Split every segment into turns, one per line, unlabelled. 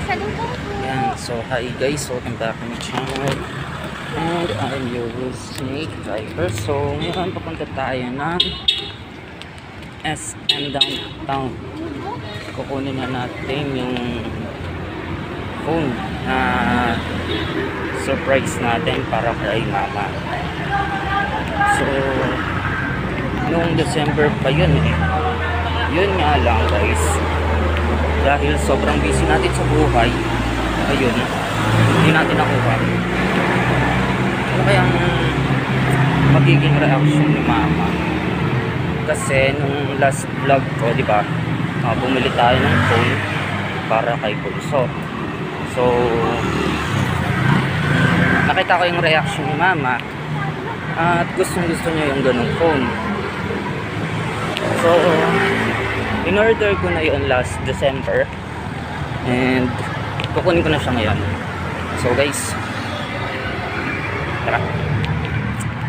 Yan, so hi guys, welcome back to my channel. And I'm your Snake Driver. So ngayon papunta tayo ng SM Downtown. Kukunin na natin yung phone na surprise natin para kay mama. So noong December pa yun eh. Yun nga lang guys, dahil sobrang busy natin sa buhay, ayun, hindi natin nakuha. Ano kayang magiging reaction ni mama? Kasi nung last vlog ko, di ba, bumili tayo ng phone para kay Bunso. So nakita ko yung reaction ni mama at gustong gusto niya yung ganung phone. So in-order ko na yun last December and kukunin ko na siya ngayon. So guys, tara,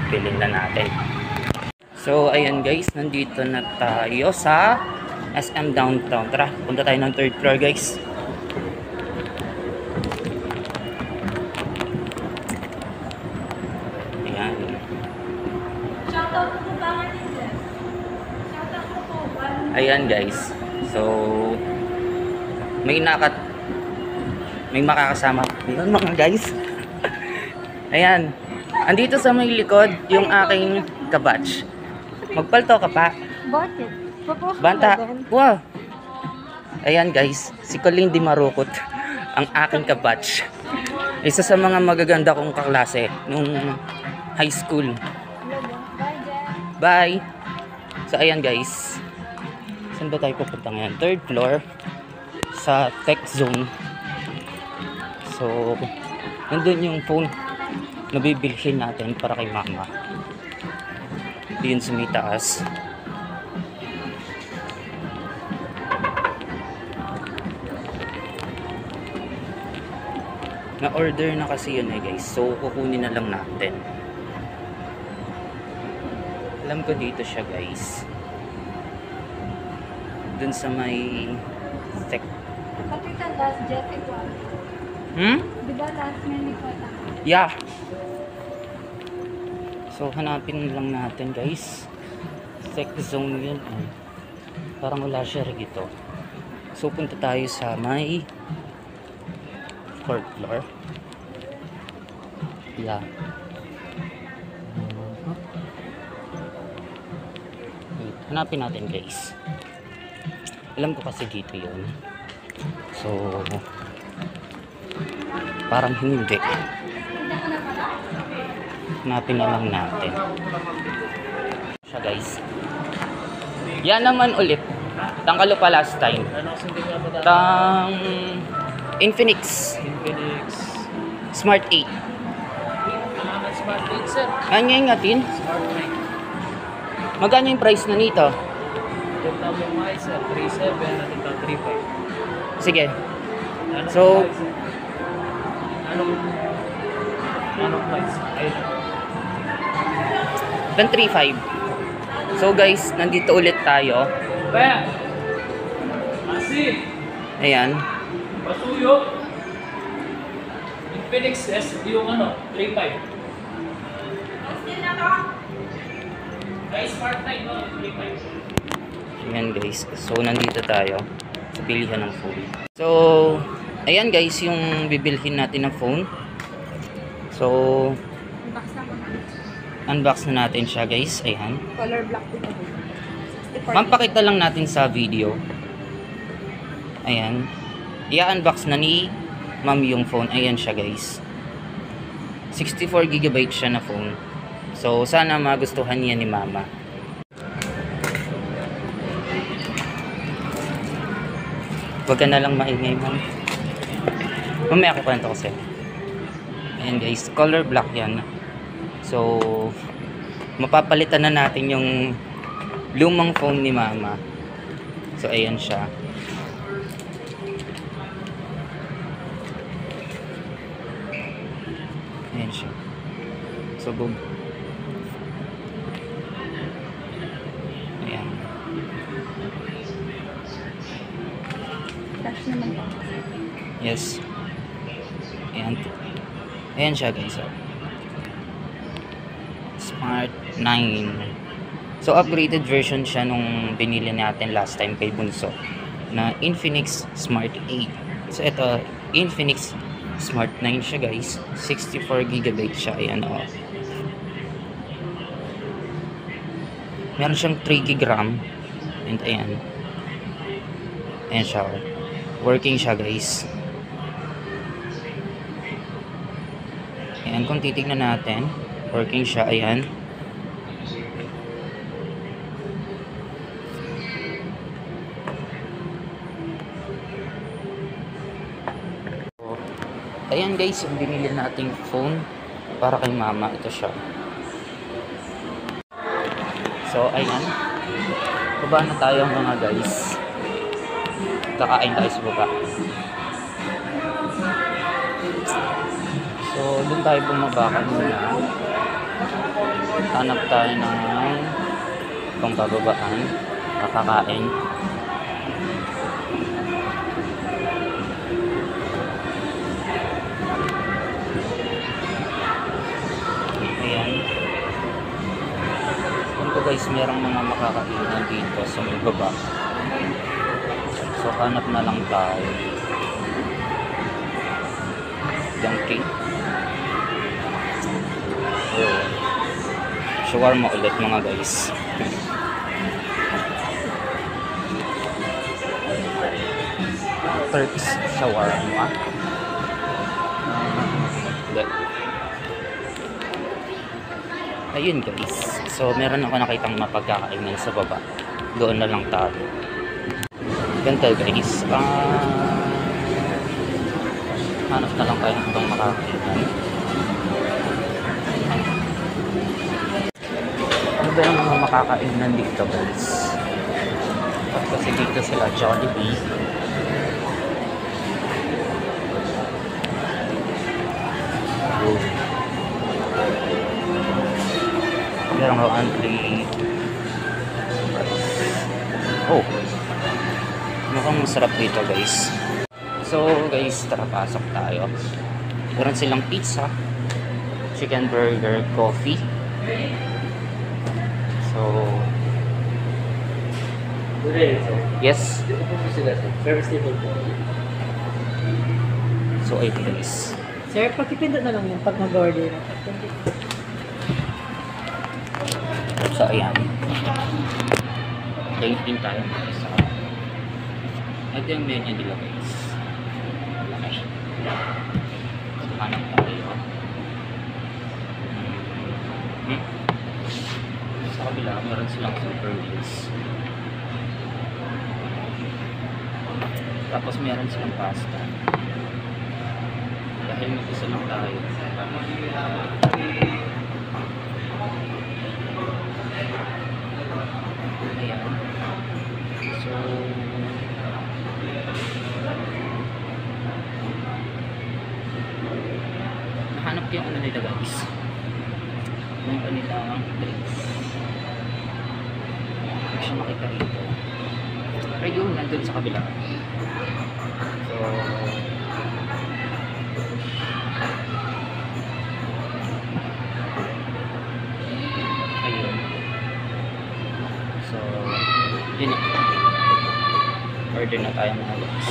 bilhin na natin. So ayan guys, nandito na tayo sa SM Downtown. Tara, punta tayo ng 3rd floor guys. Ayan. Ayan guys, so may makakasama yun mga guys. Ayan, andito sa may likod yung aking kabatch. Magpalto ka pa?
Bakit?
Banta, wow. Ayan guys, si Colleen Di Marukot ang aking kabatch. Isa sa mga magaganda kong kaklase nung high school. Bye. So ayan guys, saan ba tayo pupunta ngayon? 3rd floor sa tech zone. So nandun yung phone na bibilhin natin para kay mama. Yun sa may taas. Na order na kasi yun eh guys, so kukunin na lang natin. Alam ko dito siya guys, dun sa may tech.
Kapita last Jeffy ko. Diba last minute ko lang?
Yeah. So hanapin lang natin guys. Tech zone yun eh. Parang wala siya rito. So punta tayo sa may 4th floor. Yeah. Wait, hanapin natin guys. Alam ko kasi dito yun. So parang hindi. Hanapin na lang natin siya guys. Yan naman ulit. Tangkalo pa last time. Infinix Smart 8.
Smart 8 sir.
Ngayon natin. Magkano yung price na nito?
Ito mo mga sir, 3.7 at ito 3.5.
Sige. So
Anong price? Ayun.
dan 3.5. So guys, nandito ulit tayo.
Kaya Asi
Ayan.
Pasuyo Infinix S yung 3.5. Ay Smart 9 no? 3.5.
Ayan guys. So nandito tayo sa bilihan ng phone. So ayan guys, yung bibilhin natin ng phone. So unbox na natin siya guys. Ayan.
Color black din ako.
Pampakita lang natin sa video. Ayan. I-unbox na ni ma'am yung phone. Ayan siya guys. 64GB siya na phone. So sana magustuhan niya ni mama. Huwag ka na lang maingay ma'am. Mamaya ko kwento kasi. Ayan guys, color black yan. So mapapalitan na natin yung lumang phone ni mama. So ayan siya. Ayan siya. So boom. Ayan.
Cash naman po.
Yes. Ayan. Ayan siya guys. Oh. Smart 9. So upgraded version siya nung binili natin last time kay Bunso na Infinix Smart 8. So ito, Infinix Smart 9 siya guys. 64GB siya. Ayan o. Meron siyang 3GB RAM. And ayan. Ayan siya. Working siya guys. Ayan, kung titignan natin, working siya. Ayan. Ayan guys, yung binili nating phone para kay mama. Ito siya. So, ayan. Baba na tayo mga guys. Kakain tayo sa baba. So, dun tayo bumaba kanina. Hanap tayo ng pang bababaan. Kakakain. Ayan. Ito guys, merong mga makakainan dito sa may baba. So, hanap na lang tayo. Dunkin. Shawarma ulit mga guys. Turkish shawarma. Ayun guys. So meron ako nakitang mapagkakainan sa baba. Doon na lang tayo. Ganito guys. Hanap na lang tayo ng ibang makakainan. Ano ba yung mga makakainan dito guys? Kasi dito sila Jollibee. Meron ako entry. Oh, mukhang masarap dito guys. So guys, tara pasok tayo. Meron silang pizza, chicken burger, coffee. So yes.
Service table po.
So ayun guys.
Sir, pakipindot na lang yung pag mag-order.
So ayan. Dating tayo guys. Ito yung menu nila guys. Okay. So hanap tayo. Sa kabila, meron silang super wheels. Tapos meron silang pasta. Dahil mag-isa lang tayo. Ayan. So, nahanap yung ano nila guys. Yung kanilang drinks. Hindi siya makita rito. Pero yun, nandun sa kabila. So, ayun. So, yun. Order na tayo mga guys.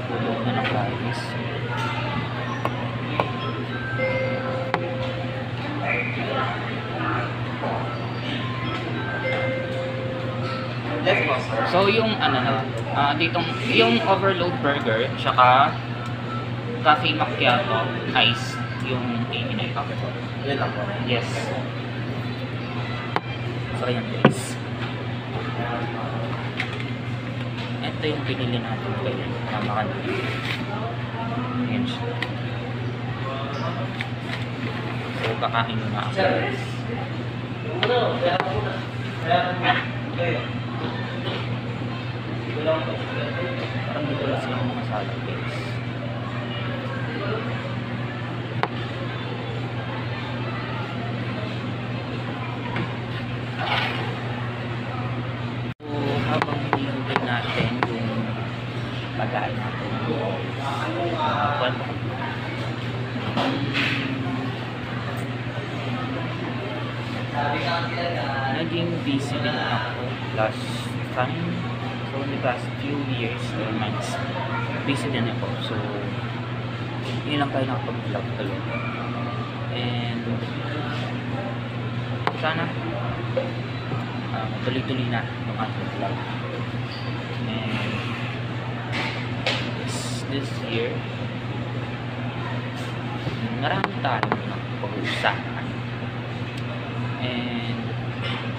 Pagulong na ng guys. So yung ano na, ditong yung overload burger tsaka cafe macchiato ice yung iinay ka.
Yan lang po.
Yes. So ayan guys. Ito yung pinili natin ngayon. Tama ka na. Ayan siya. kakain ng mga guys. Parang dito lang silang mga salad guys. So, habang hinihintay natin yung pagkain natin, naging busy din ako last time. So, in the past few years or months, busy din ako. So, yun lang tayo nakapag-vlog talaga. And, sana, tuloy-tuloy na yung ating vlog. And, this year, marami tayong pag-uusapan. And,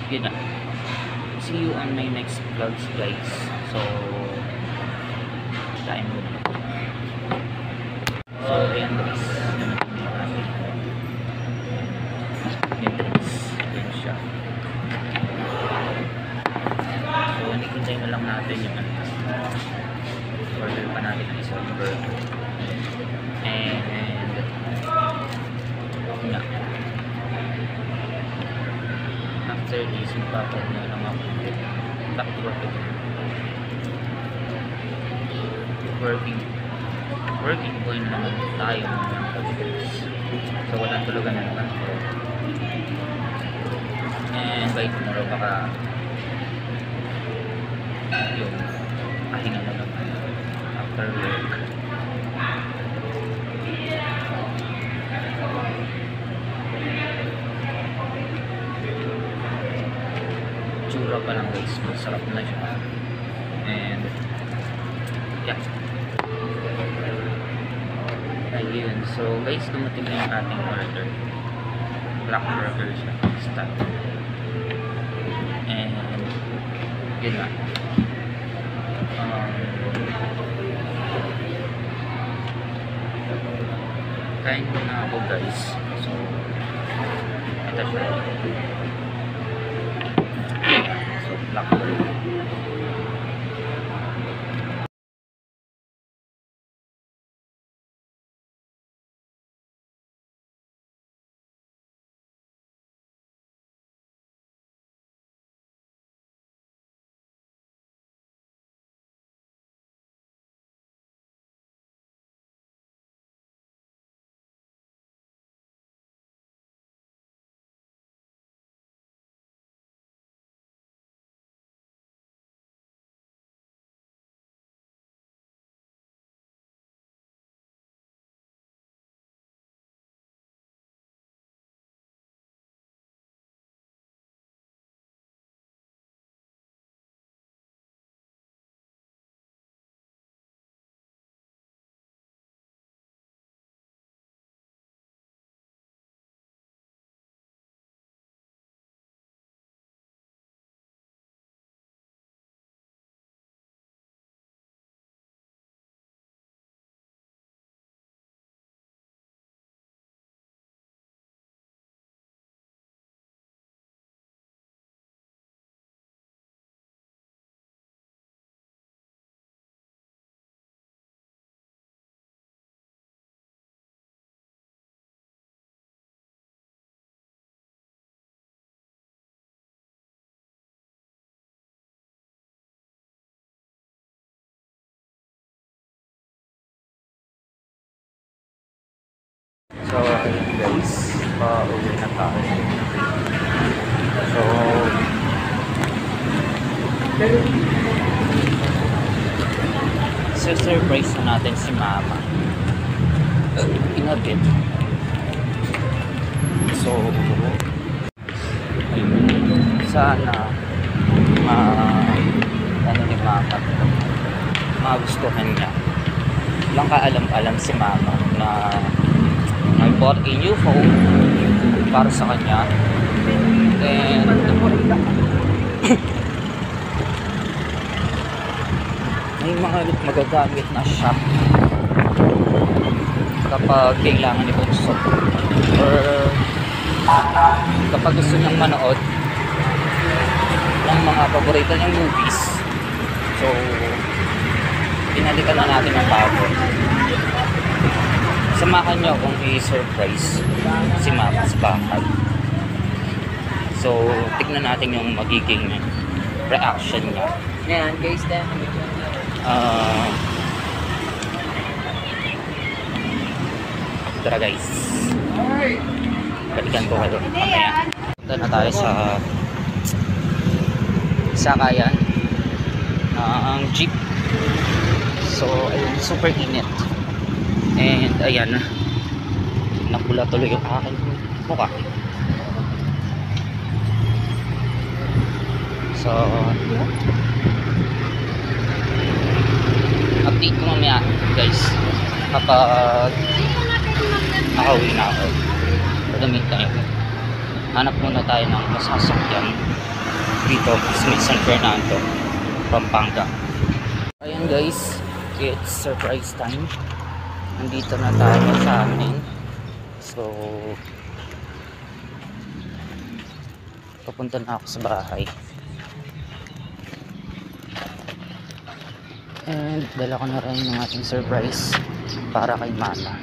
yun na. See you on my next vlogs guys. So, time mo na. So, ayan guys. Ayan guys. Ayan siya. So, nakikintay na lang natin yung order pa natin ng isang burger. And, na. After this, ipapag na lang ako back to work again. Working point naman tayo ng pag-guys. So walang tulugan na naman ko. And by tomorrow baka yung pahinga na naman after work. Tsura pa lang guys, masarap na siya. And yeah, ayun. So guys, dumating na yung ating order. Black burger siya style. And yun na. Kain ko na ako guys. So ito siya. So black burger. So, ayun guys, pauwi na tayo. So, surprise na natin si Mama. Inagit. So, ayun. Sana ano ni Mama, magustuhan niya. Walang kaalam-alam si Mama na I bought a new phone para sa kanya. And may mga magagamit na shop kapag kailangan ni Bunso or kapag gusto niyang manood ng mga paborito niyang movies, so pinalitan na natin ang bago. Samahan niyo akong i-surprise si Mama sa bahay. So tignan natin yung magiging reaction niya.
Yan, guys, then.
Tara guys, balikan ko kayo mamaya. Punta na tayo sa sakayan ng jeep. So ayun, super init, and ayan, napula tuloy yung aking mukha. So update ko mamaya guys kapag nakauwi na ako. For the meantime, hanap muna tayo ng masasakyan dito sa San Fernando, Pampanga. Ayan guys, it's surprise time. Nandito na tayo sa amin. So papunta na ako sa bahay. And dala ko na rin yung ating surprise para kay Mama.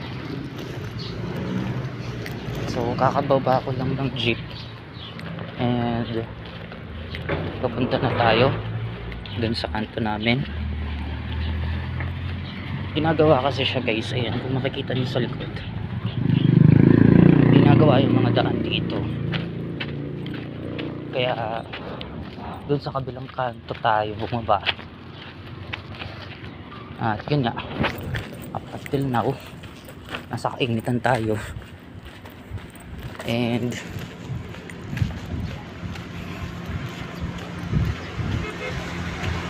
So kakababa ko lang ng jeep and papunta na tayo dun sa kanto namin. Ginagawa kasi siya guys, ayan, kung makikita niyo sa likod, ginagawa yung mga daan dito, kaya dun sa kabilang kanto tayo bumaba. At yun nga, up until now nasa kainitan tayo. And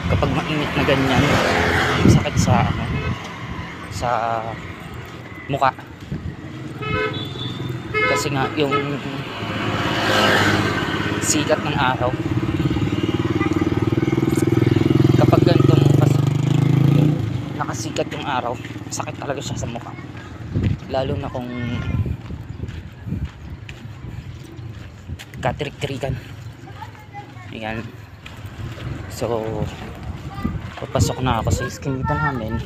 kapag mainit na ganyan, sakit sa sa mukha, kasi nga yung sikat ng araw, kapag ganitong nakasikat yung araw, sakit talaga siya sa mukha, lalo na kung katirik-tirikan. Ayan. So papasok na ako sa iskinita namin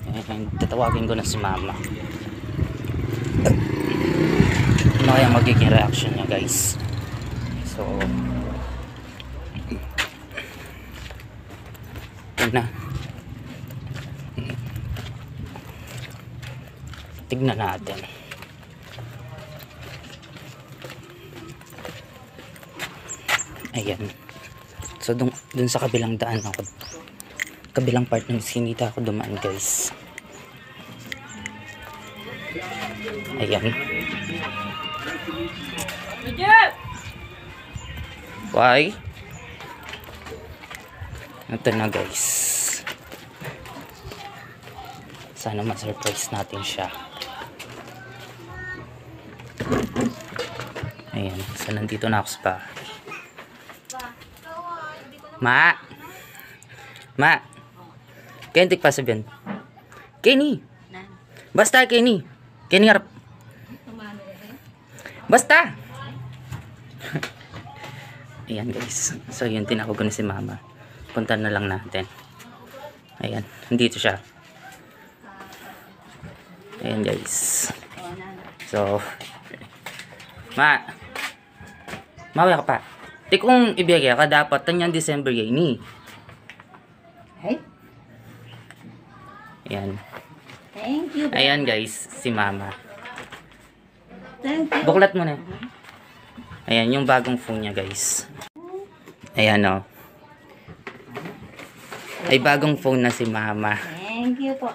and tatawagin ko na si Mama. Ano kaya magiging reaction niya guys? So yun na, tignan natin. Ayan. So dun sa kabilang daan ako, kabilang part ng sinita ako dumaan guys. Ayan. Why? Ito na guys. Sana ma-surprise natin siya. Ayan. So nandito na ako sa bahay. Ma! Kentik pa sabihin. Kenny! Basta Kenny! Kenny harap! Basta! Ayan guys. So yun, tinawag ko na si Mama. Punta na lang natin. Ayan. Nandito siya. Ayan guys. So Mawala ka pa. Di kung ibigay ka dapat tanyang December yan ni.
Hey.
Ayan.
Thank you.
Ayan guys, si Mama.
Thank you.
Buklat mo na. Ayan, yung bagong phone niya guys. Ayan o. Ay bagong phone na si Mama.
Thank you po.